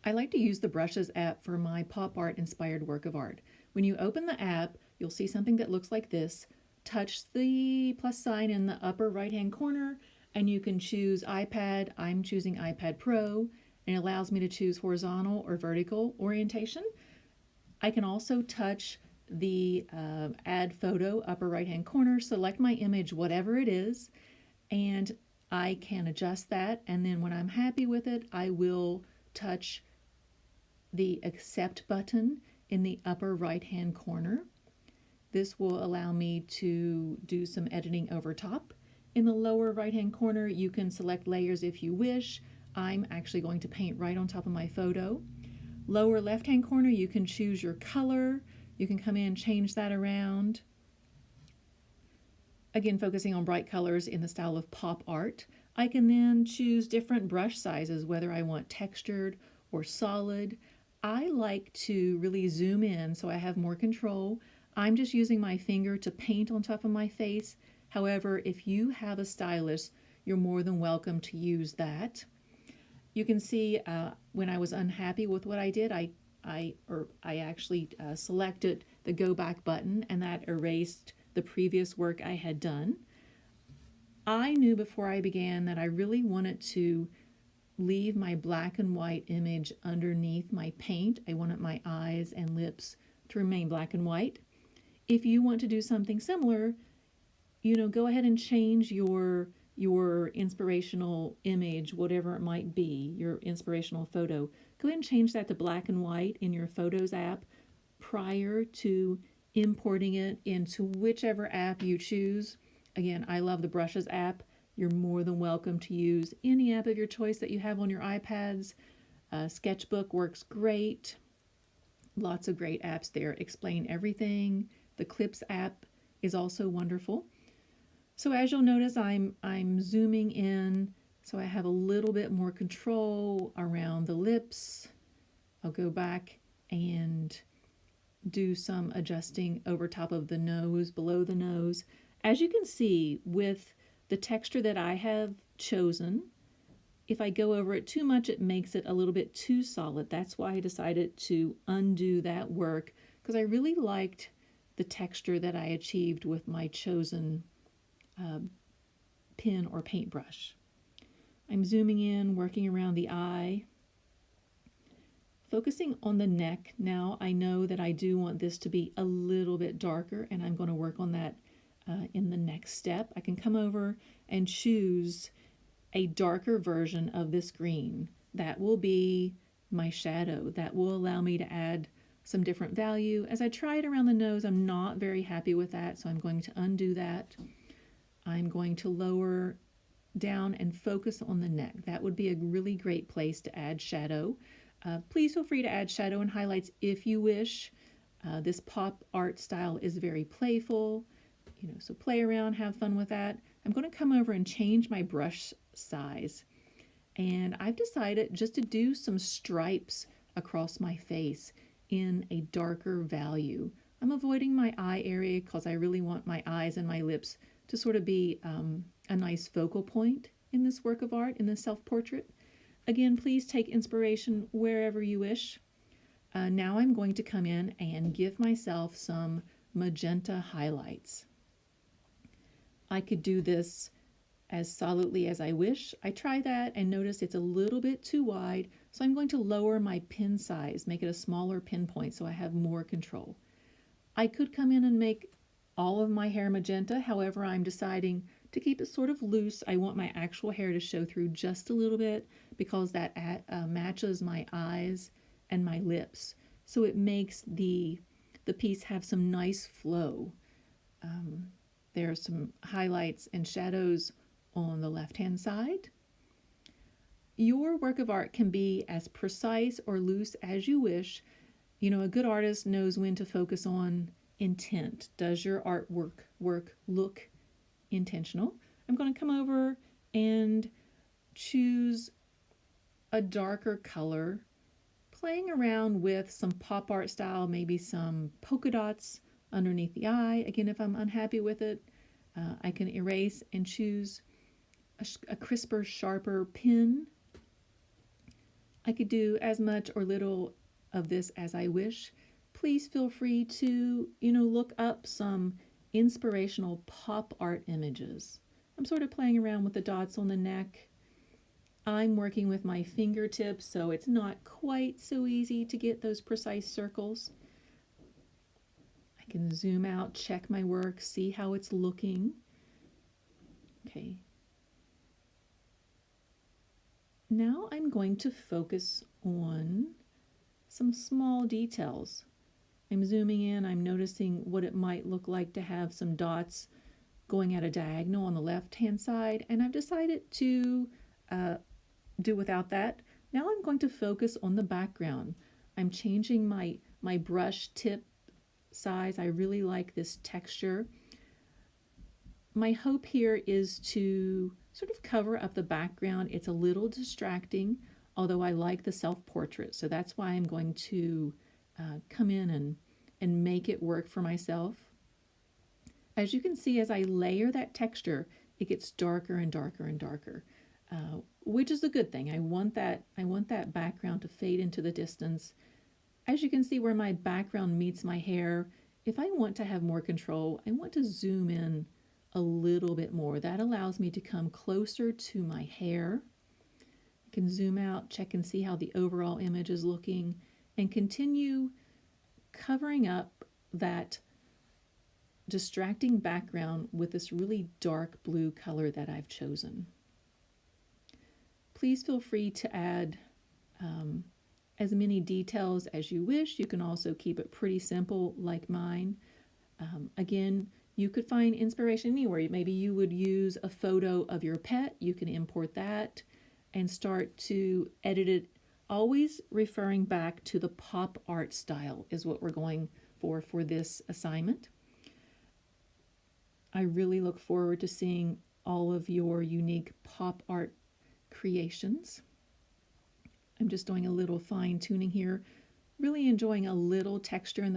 I like to use the Brushes app for my pop art inspired work of art. When you open the app, you'll see something that looks like this. Touch the plus sign in the upper right hand corner and you can choose iPad. I'm choosing iPad Pro, and it allows me to choose horizontal or vertical orientation. I can also touch the add photo upper right hand corner, select my image, whatever it is, and I can adjust that. And then when I'm happy with it, I will touch the accept button in the upper right hand corner. This will allow me to do some editing over top. In the lower right hand corner, you can select layers if you wish. I'm actually going to paint right on top of my photo. Lower left hand corner, you can choose your color. You can come in and change that around. Again, focusing on bright colors in the style of pop art. I can then choose different brush sizes, whether I want textured or solid. I like to really zoom in so I have more control. I'm just using my finger to paint on top of my face. However, if you have a stylus, you're more than welcome to use that. You can see when I was unhappy with what I did, I actually selected the go back button, and that erased the previous work I had done. I knew before I began that I really wanted to leave my black and white image underneath my paint. I wanted my eyes and lips to remain black and white. If you want to do something similar, go ahead and change your inspirational image, whatever it might be, your inspirational photo. Go ahead and change that to black and white in your Photos app prior to importing it into whichever app you choose. Again, I love the Brushes app. You're more than welcome to use any app of your choice that you have on your iPads. Sketchbook works great. Lots of great apps there. Explain Everything. The Clips app is also wonderful. So as you'll notice, I'm zooming in so I have a little bit more control around the lips. I'll go back and do some adjusting over top of the nose, below the nose. As you can see, with the texture that I have chosen, if I go over it too much, it makes it a little bit too solid. That's why I decided to undo that work, because I really liked the texture that I achieved with my chosen pen or paintbrush. I'm zooming in, working around the eye. Focusing on the neck now, I know that I do want this to be a little bit darker, and I'm going to work on that in the next step. I can come over and choose a darker version of this green. That will be my shadow. That will allow me to add some different value. As I try it around the nose, I'm not very happy with that, so I'm going to undo that. I'm going to lower down and focus on the neck. That would be a really great place to add shadow. Please feel free to add shadow and highlights if you wish. This pop art style is very playful, so play around, have fun with that. I'm going to come over and change my brush size. And I've decided just to do some stripes across my face in a darker value. I'm avoiding my eye area because I really want my eyes and my lips to sort of be a nice focal point in this work of art, in this self-portrait. Again, please take inspiration wherever you wish. Now I'm going to come in and give myself some magenta highlights. I could do this as solidly as I wish. I try that and notice it's a little bit too wide, so I'm going to lower my pin size, make it a smaller pinpoint so I have more control. I could come in and make all of my hair magenta, however, I'm deciding to keep it sort of loose. I want my actual hair to show through just a little bit because that matches my eyes and my lips. So it makes the piece have some nice flow. There are some highlights and shadows on the left-hand side. Your work of art can be as precise or loose as you wish. A good artist knows when to focus on intent. Does your artwork look intentional? I'm going to come over and choose a darker color, playing around with some pop art style, maybe some polka dots underneath the eye. Again, if I'm unhappy with it, I can erase and choose a crisper, sharper pen. I could do as much or little of this as I wish. Please feel free to, look up some inspirational pop art images. I'm sort of playing around with the dots on the neck. I'm working with my fingertips, so it's not quite so easy to get those precise circles. I can zoom out, check my work, see how it's looking. Okay. Now I'm going to focus on some small details. I'm zooming in, I'm noticing what it might look like to have some dots going at a diagonal on the left-hand side, and I've decided to do without that. Now I'm going to focus on the background. I'm changing my brush tip size. I really like this texture. My hope here is to sort of cover up the background. It's a little distracting, although I like the self-portrait, so that's why I'm going to come in and make it work for myself. As you can see, as I layer that texture, it gets darker and darker and darker, which is a good thing. I want that background to fade into the distance. As you can see where my background meets my hair, if I want to have more control, I want to zoom in a little bit more. That allows me to come closer to my hair. I can zoom out, check and see how the overall image is looking, and continue covering up that distracting background with this really dark blue color that I've chosen. Please feel free to add as many details as you wish. You can also keep it pretty simple like mine. Again, you could find inspiration anywhere. Maybe you would use a photo of your pet. You can import that and start to edit it, always referring back to the pop art style is what we're going for this assignment. I really look forward to seeing all of your unique pop art creations. I'm just doing a little fine tuning here, really enjoying a little texture in the